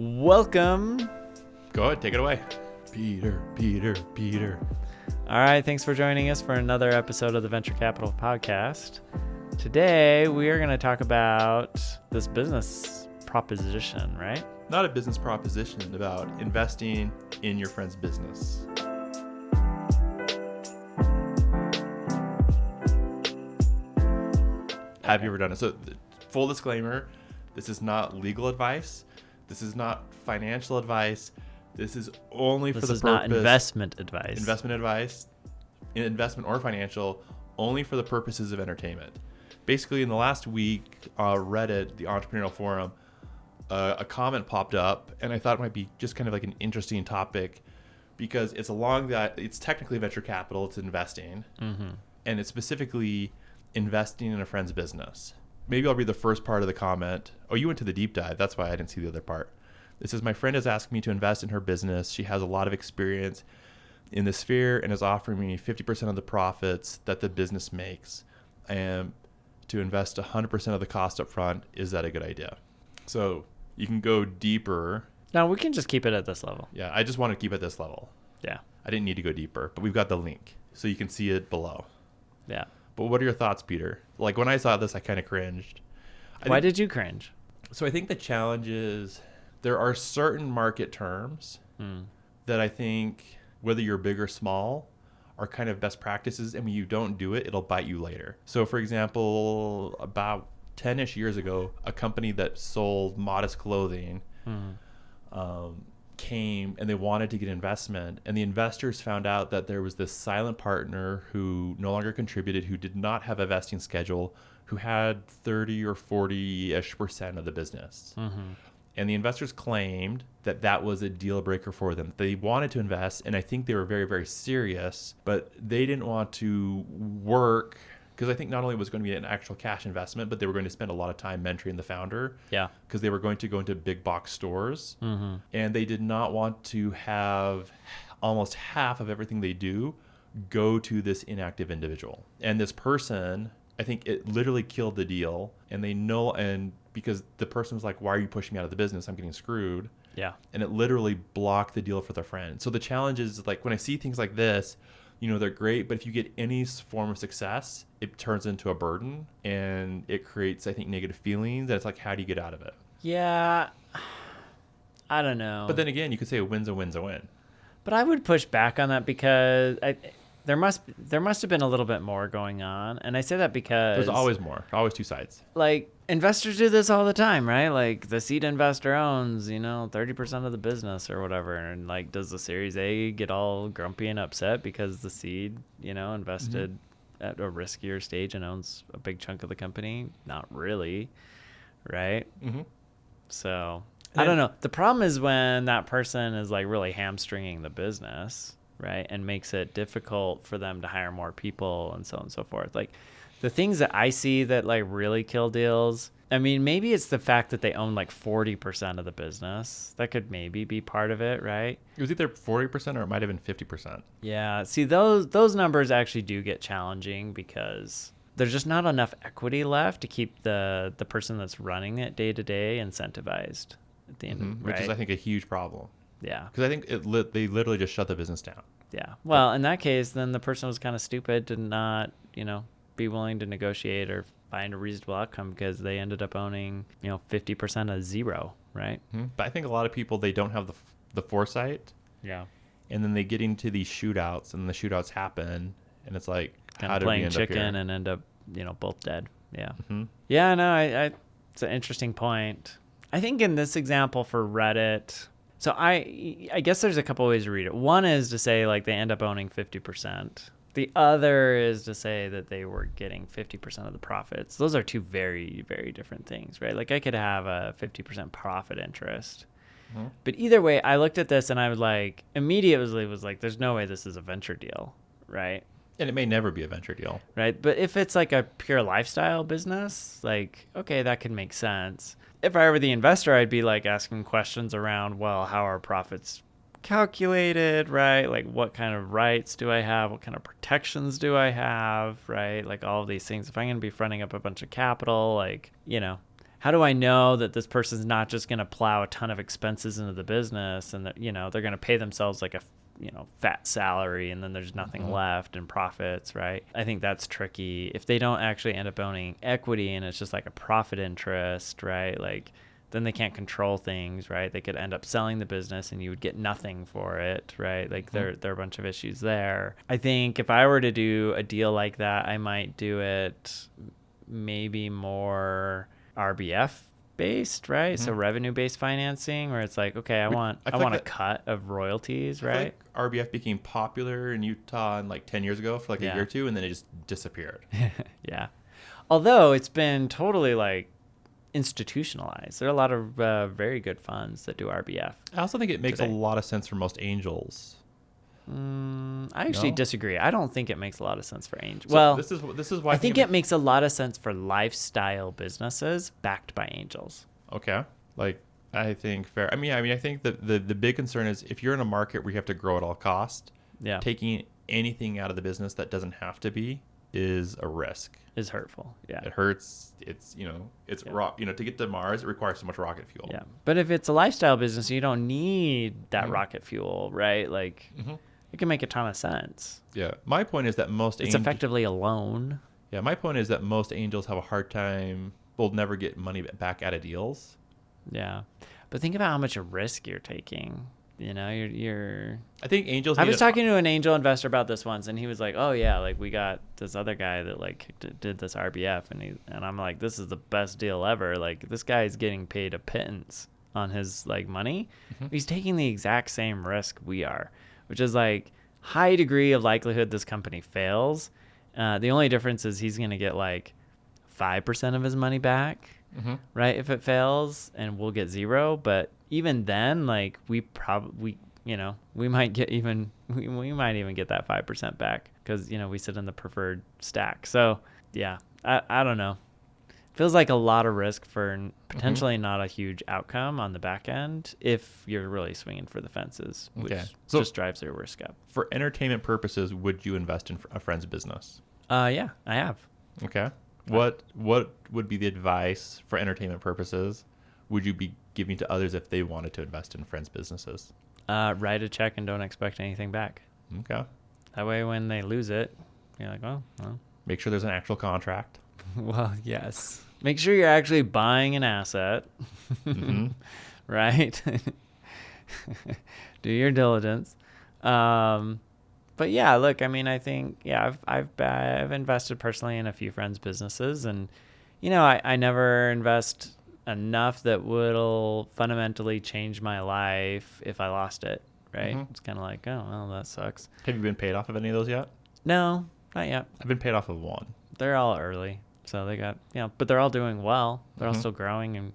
Welcome. Go ahead, take it away. Peter. All right, thanks for joining us for another episode of the Venture Capital Podcast. Today, we are going to talk about this business proposition, right? Not a business proposition, about investing in your friend's business. Have you ever done it? So, full disclaimer, this is not legal advice. This is not financial advice. This is only for the purpose. This is not investment advice. Investment or financial, only for the purposes of entertainment. Basically, in the last week, Reddit, the entrepreneurial forum, a comment popped up, and I thought it might be just kind of like an interesting topic because it's along that, it's technically venture capital, it's investing, and it's specifically investing in a friend's business. Maybe I'll read the first part of the comment. Oh, you went to the deep dive. That's why I didn't see the other part. It says, my friend has asked me to invest in her business. She has a lot of experience in the sphere and is offering me 50% of the profits that the business makes. And to invest 100% of the cost up front, is that a good idea? So you can go deeper. No, we can just keep it at this level. Yeah, I just want to keep it at this level. Yeah. I didn't need to go deeper, but we've got the link, so you can see it below. Yeah. But what are your thoughts, Peter? Like, when I saw this, I kind of cringed. Why did you cringe? So I think the challenge is there are certain market terms that I think, whether you're big or small, are kind of best practices. And when you don't do it, it'll bite you later. So, for example, about 10-ish years ago, a company that sold modest clothing came and they wanted to get investment, and the investors found out that there was this silent partner who no longer contributed, who did not have a vesting schedule, who had 30 or 40-ish% of the business. And the investors claimed that that was a deal breaker for them. They wanted to invest, and I think they were very, very serious, but they didn't want to work, because I think not only was it going to be an actual cash investment, but they were going to spend a lot of time mentoring the founder. Yeah. Because they were going to go into big box stores. And they did not want to have almost half of everything they do go to this inactive individual. And this person, I think it literally killed the deal. And they know, and because the person was like, why are you pushing me out of the business? I'm getting screwed. Yeah. And it literally blocked the deal for their friend. So the challenge is, like, when I see things like this, you know, they're great, but if you get any form of success, it turns into a burden and it creates, I think, negative feelings. And it's like, how do you get out of it? Yeah. I don't know. But then again, you could say a win's a win's a win. But I would push back on that because there must have been a little bit more going on. And I say that because There's always more, always two sides. Like, investors do this all the time, right? Like, the seed investor owns, 30% of the business or whatever. And, like, does the Series A get all grumpy and upset because the seed, invested at a riskier stage and owns a big chunk of the company? Not really, right? So, I don't know. The problem is when that person is, like, really hamstringing the business, right? And makes it difficult for them to hire more people and so on and so forth. Like, the things that I see that, like, really kill deals, I mean, maybe it's the fact that they own, like, 40% of the business. That could maybe be part of it, right? It was either 40% or it might have been 50%. Yeah. See, those numbers actually do get challenging because there's just not enough equity left to keep the person that's running it day to day incentivized at the end, right? Which is, I think, a huge problem. Yeah. Because I think they literally just shut the business down. Yeah. Well, in that case, then the person was kind of stupid to not, be willing to negotiate or find a reasonable outcome because they ended up owning, 50% of zero, right? But I think a lot of people, they don't have the foresight. Yeah. And then they get into these shootouts, and the shootouts happen, and it's like, kind how of did we playing end up here? chicken and end up, both dead. Yeah. Yeah, no, it's an interesting point. I think in this example for Reddit, so I guess there's a couple ways to read it. One is to say, like, they end up owning 50%. The other is to say that they were getting 50% of the profits. Those are two very, very different things, right? Like, I could have a 50% profit interest. But either way, I looked at this and I was like, immediately was like, there's no way this is a venture deal, right? And it may never be a venture deal. Right. But if it's like a pure lifestyle business, like, okay, that could make sense. If I were the investor, I'd be like asking questions around, well, how are profits calculated, right? Like, what kind of rights do I have? What kind of protections do I have, right? Like, all of these things. If I'm going to be fronting up a bunch of capital, like, how do I know that this person's not just going to plow a ton of expenses into the business and that, they're going to pay themselves like a, fat salary and then there's nothing left in profits, right? I think that's tricky. If they don't actually end up owning equity and it's just like a profit interest, right? Like, then they can't control things, right? They could end up selling the business and you would get nothing for it, right? Like there are a bunch of issues there. I think if I were to do a deal like that, I might do it maybe more RBF based, right? So revenue based financing, where it's like, okay, I want a cut of royalties, right? Like RBF became popular in Utah in like 10 years ago for like a year or two, and then it just disappeared. Yeah. Although it's been totally like institutionalized. There are a lot of very good funds that do RBF. I also think it makes a lot of sense for most angels. I actually disagree. I don't think it makes a lot of sense for angels. So well, this is why I think it makes a lot of sense for lifestyle businesses backed by angels. Okay, like I think fair. I mean, I think the big concern is if you're in a market where you have to grow at all cost. Yeah, taking anything out of the business that doesn't have to be is a risk. Is hurtful. Yeah, it hurts. It's to get to Mars, it requires so much rocket fuel. Yeah, but if it's a lifestyle business, you don't need that rocket fuel, right? Like. It can make a ton of sense. Yeah. My point is that it's effectively a loan. Yeah. My point is that most angels have a hard time, will never get money back out of deals. Yeah. But think about how much risk you're taking. You're I think angels. I was talking to an angel investor about this once, and he was like, "Oh yeah, like we got this other guy that like did this RBF," and I'm like, "This is the best deal ever. Like this guy's getting paid a pittance on his like money. He's taking the exact same risk we are." Which is like high degree of likelihood this company fails. The only difference is he's going to get like 5% of his money back, right? If it fails, and we'll get 0. But even then, like we might get even, we might even get that 5% back because, we sit in the preferred stack. So yeah, I don't know. Feels like a lot of risk for potentially not a huge outcome on the back end if you're really swinging for the fences, which just drives their risk up. For entertainment purposes, would you invest in a friend's business? Yeah, I have. Okay. What would be the advice for entertainment purposes would you be giving to others if they wanted to invest in friends' businesses? Write a check and don't expect anything back. Okay. That way when they lose it, you're like, well. Make sure there's an actual contract. Well, yes. Make sure you're actually buying an asset, right? Do your diligence. But yeah, look, I mean, I think, I've invested personally in a few friends' businesses, and I never invest enough that will fundamentally change my life if I lost it, right? It's kind of like, oh, well, that sucks. Have you been paid off of any of those yet? No, not yet. I've been paid off of one. They're all early. So they got, but they're all doing well. They're all still growing and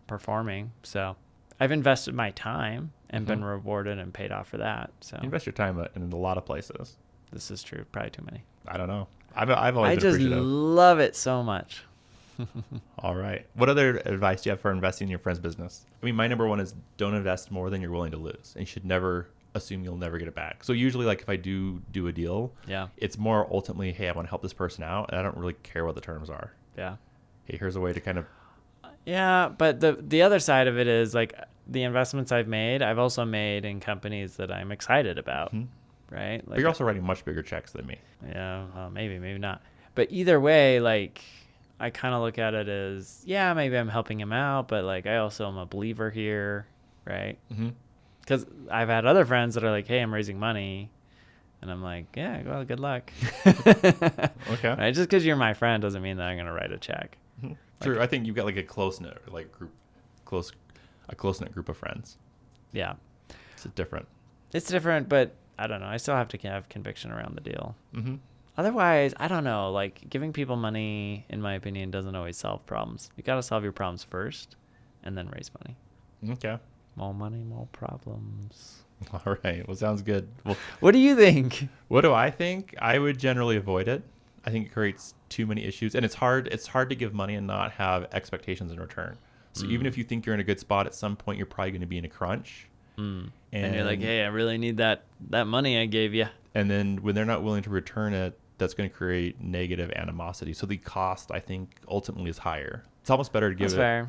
performing. So I've invested my time and been rewarded and paid off for that. So you invest your time in a lot of places. This is true. Probably too many. I don't know. I've always been appreciative. I just love it so much. All right. What other advice do you have for investing in your friend's business? I mean, my number one is don't invest more than you're willing to lose. And you should never assume you'll never get it back. So usually, like if I do a deal, it's more ultimately, hey, I want to help this person out, and I don't really care what the terms are. Yeah. Hey, here's a way to kind of. Yeah, but the other side of it is like the investments I've also made in companies that I'm excited about, right? Like, but you're also writing much bigger checks than me. Yeah, well, maybe not. But either way, like I kind of look at it as, maybe I'm helping him out, but like I also am a believer here, right? Because I've had other friends that are like, hey, I'm raising money. And I'm like, yeah, well, good luck. Okay. Right? Just because you're my friend doesn't mean that I'm going to write a check. True. I think you've got like a close-knit group of friends. Yeah. It's different. It's different, but I don't know. I still have to have conviction around the deal. Otherwise, I don't know. Like giving people money, in my opinion, doesn't always solve problems. You got to solve your problems first and then raise money. Okay. More money, more problems. All right. Well, sounds good. Well, what do you think? What do I think? I would generally avoid it. I think it creates too many issues, and it's hard to give money and not have expectations in return. So even if you think you're in a good spot, at some point you're probably going to be in a crunch. And you're like, hey, I really need that money I gave you. And then when they're not willing to return it, that's going to create negative animosity. So the cost, I think, ultimately is higher. It's almost better to give That's it fair.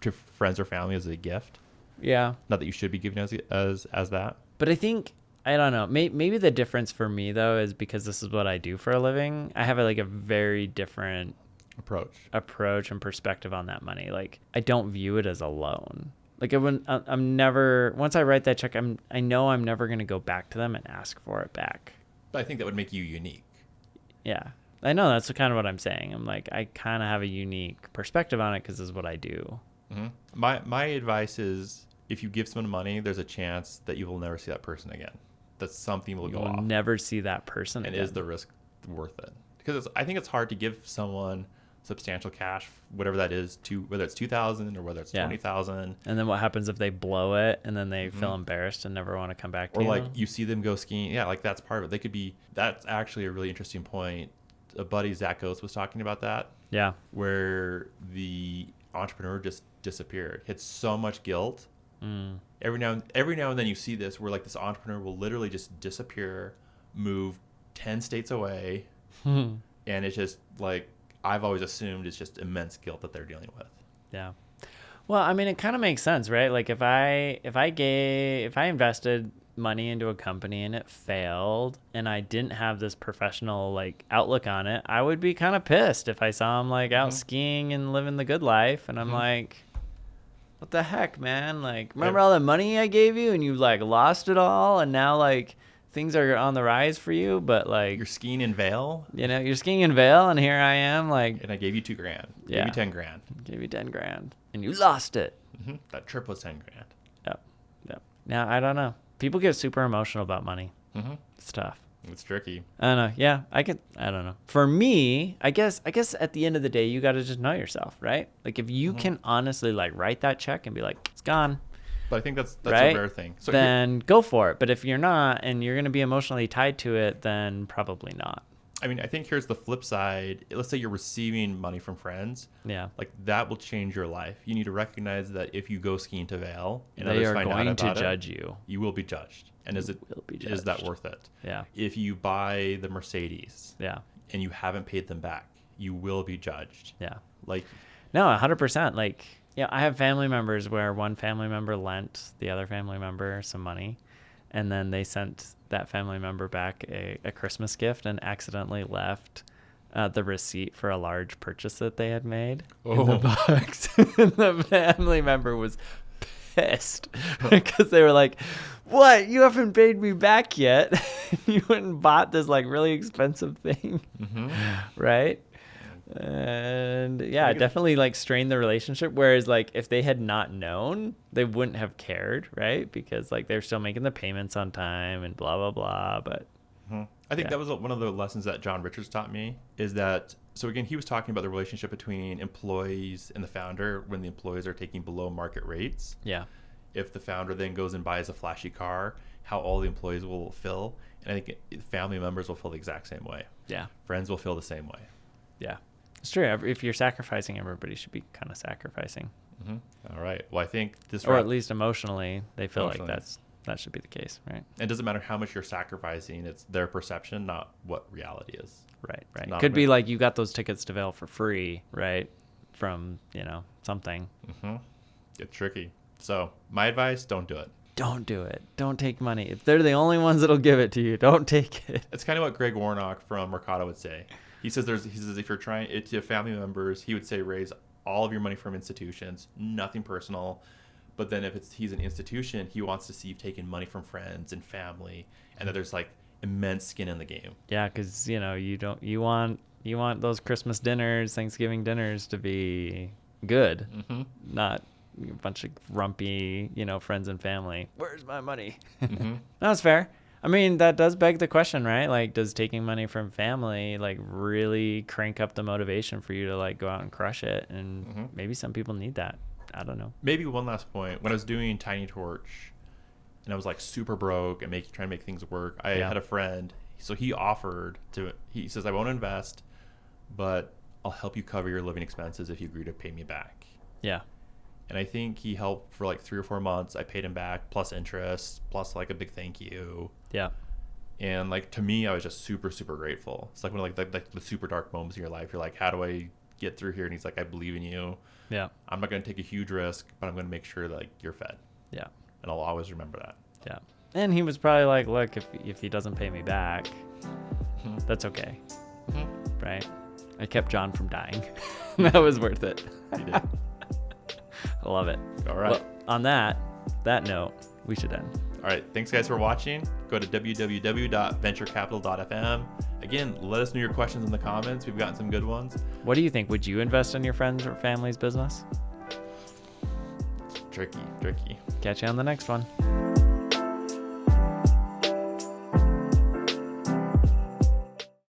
to friends or family as a gift. Yeah. Not that you should be giving as that. But I think, I don't know, maybe the difference for me though is because this is what I do for a living. I have a very different approach and perspective on that money. Like, I don't view it as a loan. Like, I'm never, once I write that check, I know I'm never going to go back to them and ask for it back. But I think that would make you unique. Yeah. I know, that's kind of what I'm saying. I'm like, I kind of have a unique perspective on it because this is what I do. Mm-hmm. My advice is, if you give someone money, there's a chance that you will never see that person again. That something will go off. You'll never see that person and again. Is the risk worth it? Because I think it's hard to give someone substantial cash, whatever that is, whether it's $2,000 or whether it's $20,000. And then what happens if they blow it and then they feel embarrassed and never want to come back to you? Or like you see them go skiing. Yeah, like that's part of it. That's actually a really interesting point. A buddy, Zach Oates, was talking about that. Yeah. Where the entrepreneur just disappeared. Hit so much guilt. Every now and then you see this where like this entrepreneur will literally just disappear, move 10 states away, and it's just like, I've always assumed it's just immense guilt that they're dealing with. Yeah. Well, I mean, it kind of makes sense, right? Like if I invested money into a company and it failed and I didn't have this professional like outlook on it, I would be kind of pissed if I saw him like out skiing and living the good life. And I'm like, what the heck, man? Like, remember all the money I gave you and you like lost it all and now like things are on the rise for you, but like you're skiing in Vail. You're skiing in Vail and here I am like, and I gave you $2,000. Yeah. Gave you 10 grand. Gave you 10 grand and you lost it. That trip was 10 grand. Yep. Now, I don't know. People get super emotional about money. It's tough. It's tricky. I don't know. Yeah, I don't know. For me, I guess at the end of the day, you got to just know yourself, right? Like if you can honestly like write that check and be like, it's gone. But I think that's right? a rare thing. So then go for it. But if you're not and you're going to be emotionally tied to it, then probably not. I mean, I think here's the flip side. Let's say you're receiving money from friends. Yeah. Like that will change your life. You need to recognize that if you go skiing to Vail and they others are find out going about to judge it, you. You will be judged. And is that worth it? Yeah. If you buy the Mercedes, yeah, and you haven't paid them back, you will be judged. Yeah. Like, no, 100%. Like, yeah, I have family members where one family member lent the other family member some money, and then they sent that family member back a Christmas gift and accidentally left the receipt for a large purchase that they had made in the box. And the family member was pissed because they were like, what, you haven't paid me back yet? You went and bought this like really expensive thing. Right? And yeah, it definitely like strained the relationship, whereas like if they had not known, they wouldn't have cared, right? Because like they're still making the payments on time and blah blah blah. But I think that was one of the lessons that John Richards taught me, is that, so again, he was talking about the relationship between employees and the founder when the employees are taking below market rates. Yeah. If the founder then goes and buys a flashy car, how all the employees will feel. And I think family members will feel the exact same way. Yeah. Friends will feel the same way. Yeah. It's true. If you're sacrificing, everybody should be kind of sacrificing. All right. Well, I think this... Or at least emotionally, they feel like that should be the case, right? It doesn't matter how much you're sacrificing. It's their perception, not what reality is. Right. Could be like you got those tickets to Vail for free, right? From, something. It's tricky. So my advice, don't do it. Don't do it. Don't take money. If they're the only ones that'll give it to you, don't take it. It's kind of what Greg Warnock from Mercado would say. He says if you're trying it to family members, he would say raise all of your money from institutions, nothing personal. But then if he's an institution, he wants to see you've taken money from friends and family, and that there's like immense skin in the game. Yeah, because you want those Christmas dinners, Thanksgiving dinners to be good, not a bunch of grumpy, friends and family. Where's my money? That's fair. I mean, that does beg the question, right? Like, does taking money from family like really crank up the motivation for you to like go out and crush it? And maybe some people need that. I don't know. Maybe one last point. When I was doing Tiny Torch and I was like super broke and trying to make things work, I had a friend. So he says, I won't invest, but I'll help you cover your living expenses if you agree to pay me back. Yeah. And I think he helped for like 3 or 4 months. I paid him back plus interest, plus like a big thank you. Yeah. And like to me, I was just super, super grateful. It's like one of like the super dark moments in your life. You're like, how do I get through here? And he's like, I believe in you. Yeah. I'm not going to take a huge risk, but I'm going to make sure that like you're fed. Yeah. And I'll always remember that. Yeah. And he was probably like, look, if he doesn't pay me back, that's okay. Right? I kept Jon from dying. That was worth it. You did. I love it. All right. Well, on that note, we should end. All right. Thanks, guys, for watching. Go to www.venturecapital.fm. Again, let us know your questions in the comments. We've gotten some good ones. What do you think? Would you invest in your friends or family's business? Tricky. Catch you on the next one.